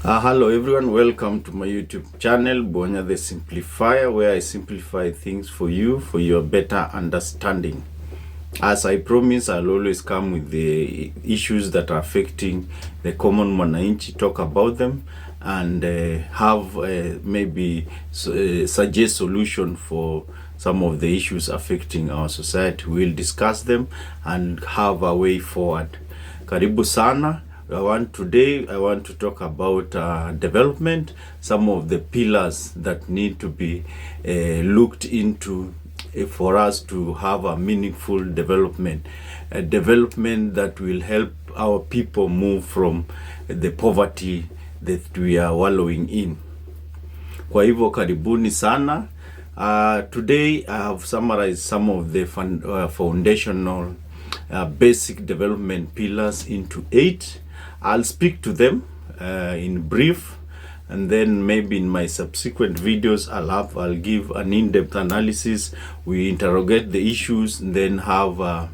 Hello everyone, welcome to my YouTube channel, Bonya the Simplifier, where I simplify things for you, for your better understanding. As I promise, I'll always come with the issues that are affecting the common mwananchi, talk about them, and have maybe suggest solution for some of the issues affecting our society. We'll discuss them and have a way forward. Karibu sana. Today I want to talk about development, some of the pillars that need to be looked into for us to have a meaningful development, a development that will help our people move from the poverty that we are wallowing in. Kwa hivyo karibuni sana. Today I have summarized some of the foundational basic development pillars into 8. I'll speak to them in brief, and then maybe in my subsequent videos I'll give an in-depth analysis. We interrogate the issues, and then have a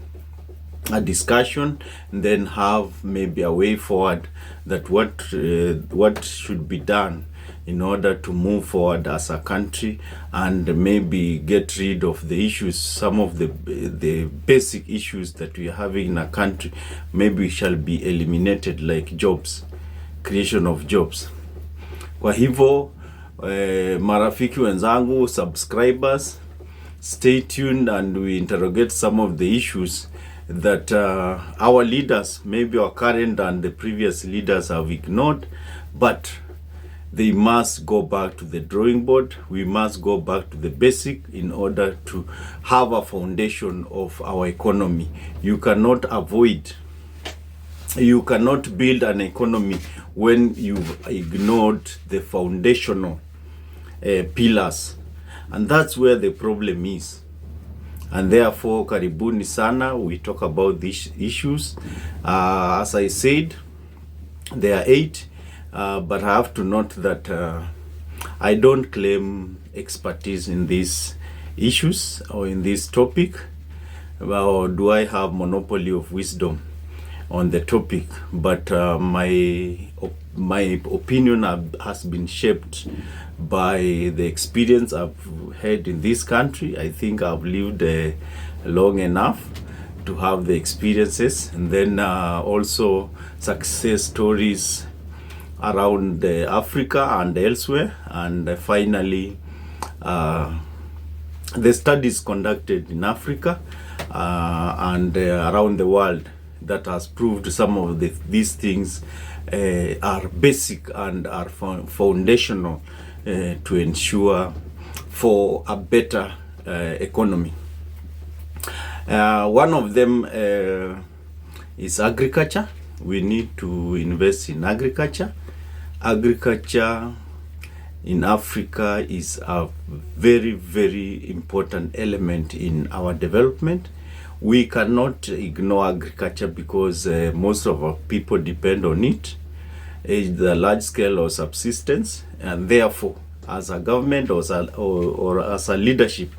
discussion, and then have maybe a way forward that what should be done in order to move forward as a country and maybe get rid of the issues, some of the basic issues that we are having in a country maybe shall be eliminated, like jobs, creation of jobs. Kwa hivyo marafiki wenzangu, subscribers, stay tuned and we interrogate some of the issues that our leaders, maybe our current and the previous leaders, have ignored, but they must go back to the drawing board. We must go back to the basic in order to have a foundation of our economy. You cannot build an economy when you've ignored the foundational pillars. And that's where the problem is. And therefore, karibuni sana, we talk about these issues. As I said, there are 8. But I have to note that I don't claim expertise in these issues or in this topic, or do I have monopoly of wisdom on the topic. But my opinion has been shaped by the experience I've had in this country. I think I've lived long enough to have the experiences, and then also success stories around Africa and elsewhere, and finally the studies conducted in Africa and around the world that has proved some of these things are basic and are foundational to ensure for a better economy. One of them is agriculture. We need to invest in agriculture. Agriculture in Africa is a very, very important element in our development. We cannot ignore agriculture because most of our people depend on it, either large scale or subsistence, and therefore as a government or as a leadership,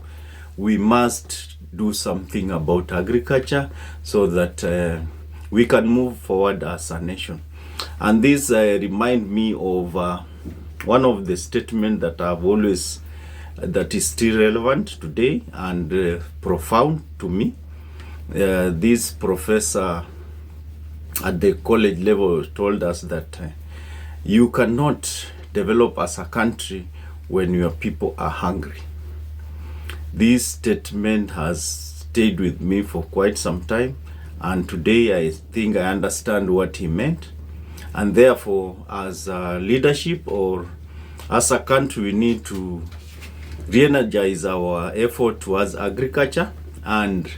we must do something about agriculture so that we can move forward as a nation. And this remind me of one of the statements that that is still relevant today and profound to me. This professor at the college level told us that you cannot develop as a country when your people are hungry. This statement has stayed with me for quite some time, and today I think I understand what he meant. And therefore, as a leadership or as a country, we need to re-energize our effort towards agriculture and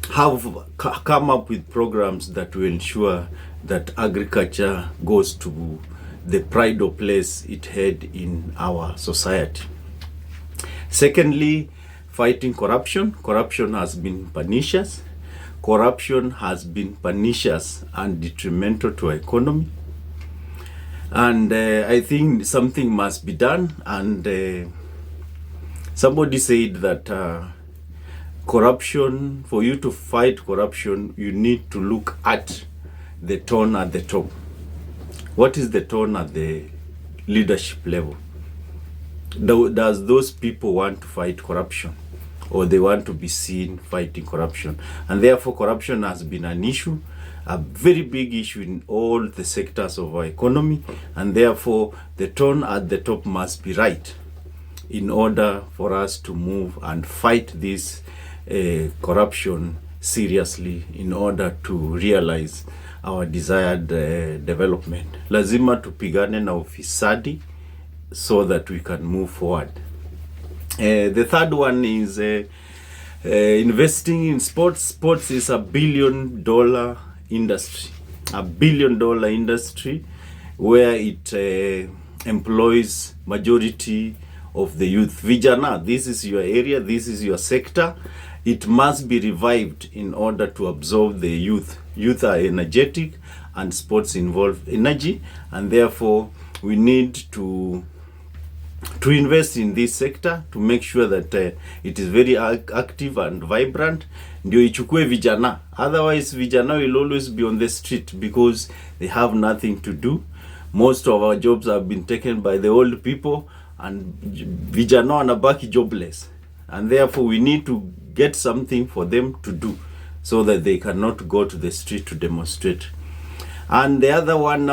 come up with programs that will ensure that agriculture goes to the pride of place it had in our society. Secondly, fighting corruption. Corruption has been pernicious. Corruption has been pernicious and detrimental to our economy. And I think something must be done. And somebody said that corruption, for you to fight corruption, you need to look at the tone at the top. What is the tone at the leadership level? Does those people want to fight corruption, or they want to be seen fighting corruption? And therefore corruption has been an issue, a very big issue in all the sectors of our economy, and therefore the tone at the top must be right in order for us to move and fight this corruption seriously in order to realize our desired development. Lazima tupigane na ufisadi so that we can move forward. The third one is investing in sports. Sports is $1 billion industry, $1 billion industry where it employs majority of the youth. Vijana, this is your area, this is your sector. It must be revived in order to absorb the youth. Youth are energetic and sports involve energy, and therefore we need to invest in this sector to make sure that it is very active and vibrant, ndio ichukue vijana. Otherwise vijana will always be on the street because they have nothing to do. Most of our jobs have been taken by the old people, and vijana wanabaki jobless, and therefore we need to get something for them to do so that they cannot go to the street to demonstrate. And the other one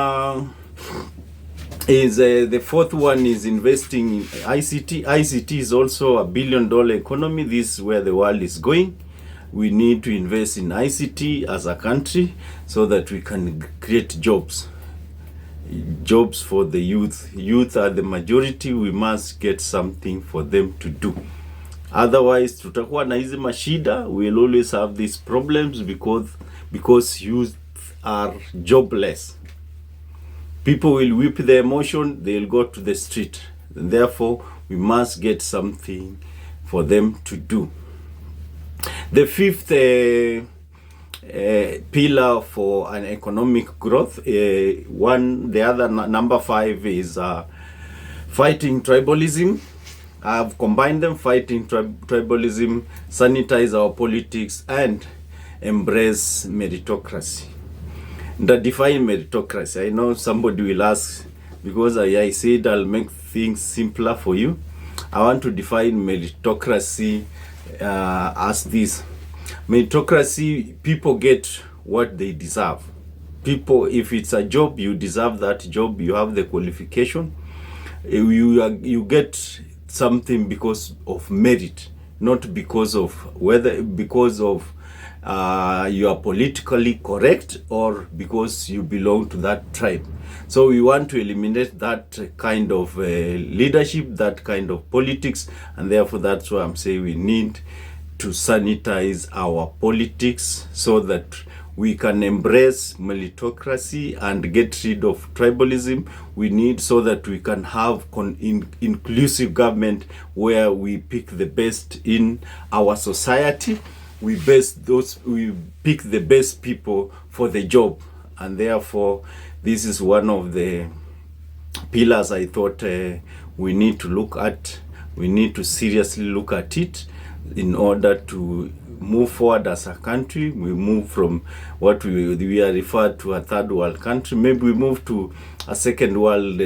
is the fourth one is investing in ICT. ICT is also $1 billion economy. This is where the world is going. We need to invest in ICT as a country so that we can create jobs for the youth. Youth are the majority. We must get something for them to do. Otherwise tutakuwa na hizi mashida. We'll always have these problems because youth are jobless. People will whip their emotion, they'll go to the street. And therefore, we must get something for them to do. The fifth pillar for an economic growth, number 5 is fighting tribalism. I've combined them: fighting tribalism, sanitize our politics, and embrace meritocracy. Define meritocracy. I know somebody will ask, because I said I'll make things simpler for you. I want to define meritocracy as this. Meritocracy, people get what they deserve. People, if it's a job, you deserve that job, you have the qualification. You get something because of merit, not because of you are politically correct or because you belong to that tribe. So we want to eliminate that kind of leadership, that kind of politics, and therefore that's why I'm saying we need to sanitize our politics so that we can embrace meritocracy and get rid of tribalism. We need so that we can have inclusive government where we pick the best in our society. We pick the best people for the job, and therefore this is one of the pillars I thought we need to look at. We need to seriously look at it in order to move forward as a country. We move from what we are referred to a third world country. Maybe we move to a second world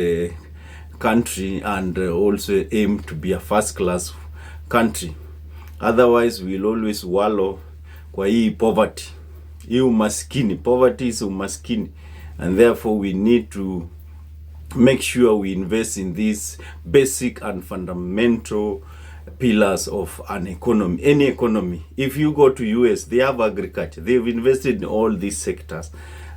country and also aim to be a first class country. Otherwise we'll always wallow kwa hii poverty. Hii umaskini. Poverty is umaskini. And therefore we need to make sure we invest in these basic and fundamental pillars of an economy, any economy. If you go to US, they have agriculture. They've invested in all these sectors.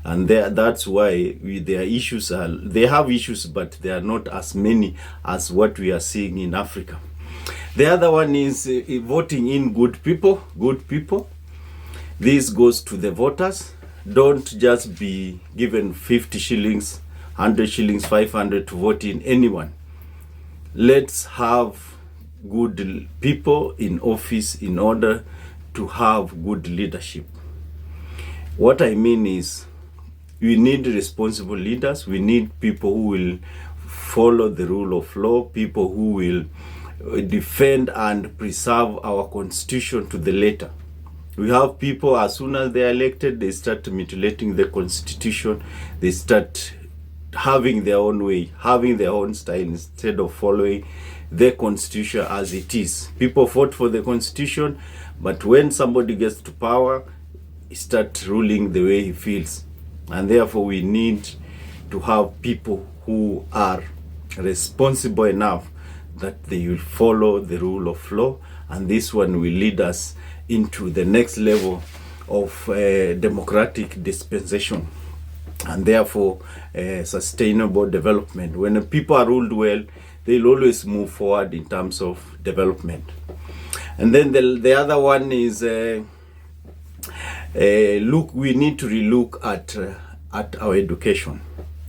And that's why they have issues, but they are not as many as what we are seeing in Africa. The other one is voting in good people. Good people. This goes to the voters. Don't just be given 50 shillings, 100 shillings, 500 to vote in anyone. Let's have good people in office in order to have good leadership. What I mean is, we need responsible leaders. We need people who will follow the rule of law, people who will defend and preserve our constitution to the letter. We have people, as soon as they are elected, they start mutilating the constitution. They start having their own way, having their own style instead of following the constitution as it is. People fought for the constitution, but when somebody gets to power, he starts ruling the way he feels. And therefore we need to have people who are responsible enough that they will follow the rule of law, and this one will lead us into the next level of democratic dispensation, and therefore sustainable development. When people are ruled well, they'll always move forward in terms of development. And then the other one is look, we need to relook at our education.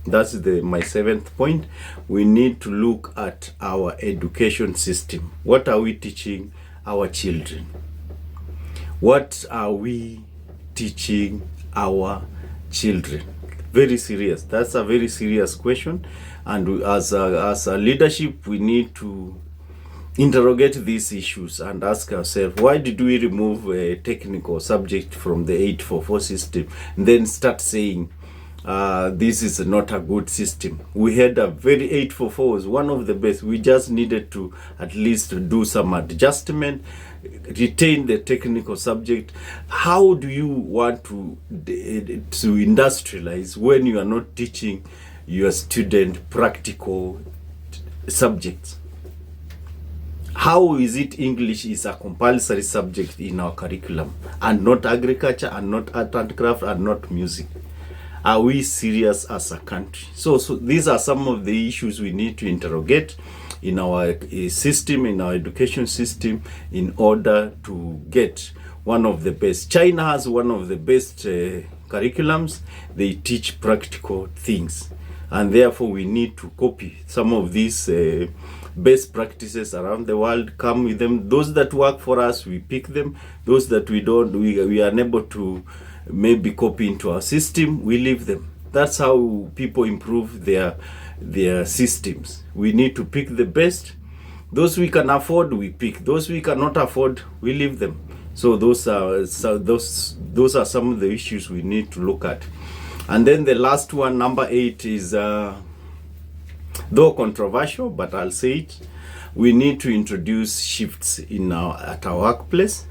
That's my 7th point. We need to look at our education system. What are we teaching our children? What are we teaching our children? Very serious. That's a very serious question. And as a leadership, we need to interrogate these issues and ask ourselves, why did we remove a technical subject from the 844 system and then start saying this is not a good system? We had a very 844 was one of the best. We just needed to at least do some adjustment, retain the technical subject. How do you want to industrialize when you are not teaching your student practical subjects? How is it English is a compulsory subject in our curriculum and not agriculture and not art and craft and not music? Are we serious as a country? So these are some of the issues we need to interrogate in our system, in our education system, in order to get one of the best. China has one of the best curriculums. They teach practical things, and therefore we need to copy some of these best practices around the world, come with them. Those that work for us, we pick them. Those that we don't, we are unable to maybe copy into our system, we leave them. That's how people improve their systems. We need to pick the best. Those we can afford, we pick. Those we cannot afford, we leave them. So those are some of the issues we need to look at. And then the last one, number 8, is though controversial, but I'll say it. We need to introduce shifts at our workplace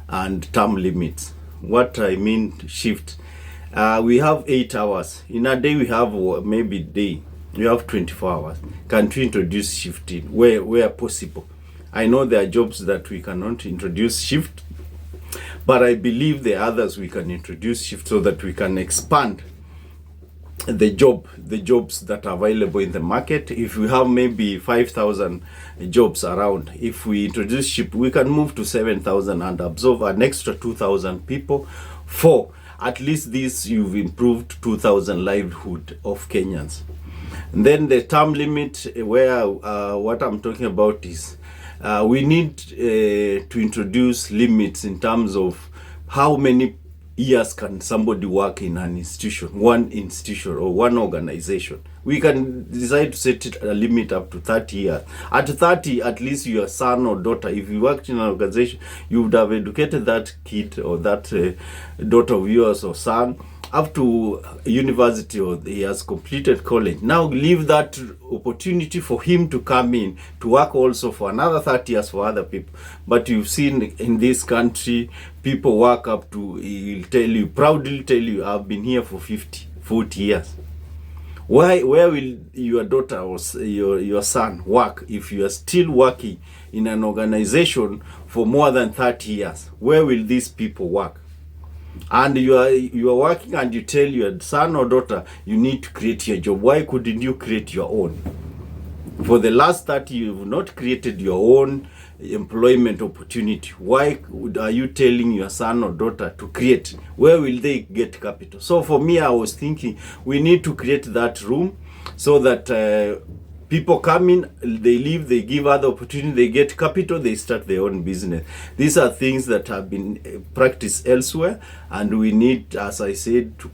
and term limits. What I mean shift, we have 8 hours in a day. We have maybe day. We have 24 hours. Can we introduce shifting where possible? I know there are jobs that we cannot introduce shift, but I believe there are others we can introduce shift so that we can expand the jobs that are available in the market. If we have maybe 5,000 jobs around, if we introduce shift, we can move to 7,000 and absorb an extra 2,000 people. For at least this, you've improved 2,000 livelihood of Kenyans. And then the term limit, where what I'm talking about is we need to introduce limits in terms of how many years can somebody work in an institution, one institution or one organization. We can decide to set a limit up to 30 years. At 30, at least your son or daughter, if you worked in an organization, you would have educated that kid or that daughter of yours or son up to university, or he has completed college. Now leave that opportunity for him to come in to work also for another 30 years for other people. But you've seen in this country, people work up to, he'll proudly tell you, I've been here for 40 years. Where will your daughter or your son work if you are still working in an organization for more than 30 years? Where will these people work? And you are working and you tell your son or daughter, you need to create your job. Why couldn't you create your own? For the last 30, you've not created your own employment opportunity. Why are you telling your son or daughter to create? Where will they get capital? So for me, I was thinking we need to create that room so that people come in, they leave, they give other opportunity, they get capital, they start their own business. These are things that have been practiced elsewhere, and we need, as I said, to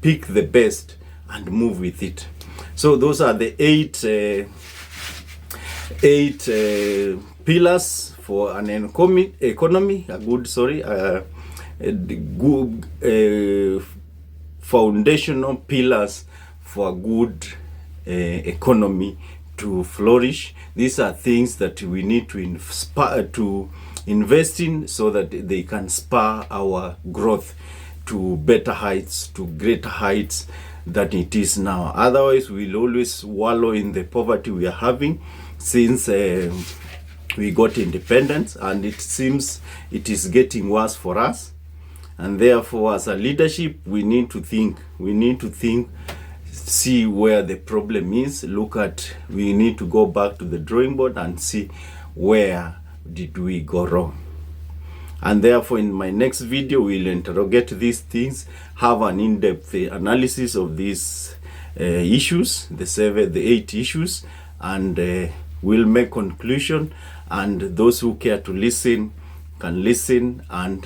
pick the best and move with it. So those are the eight pillars for an economy, foundational pillars for a good economy to flourish. These are things that we need to invest in so that they can spur our growth to better heights, to greater heights than it is now. Otherwise, we'll always wallow in the poverty we are having since we got independence, and it seems it is getting worse for us. And therefore, as a leadership, we need to think, see where the problem is, we need to go back to the drawing board and see where did we go wrong. And therefore, in my next video, we'll interrogate these things, have an in-depth analysis of these issues, the 8 issues, and we'll make conclusion, and those who care to listen can listen, and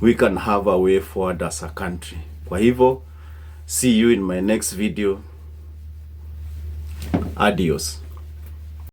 we can have a way forward as a country. Kwa hivyo, see you in my next video. Adios.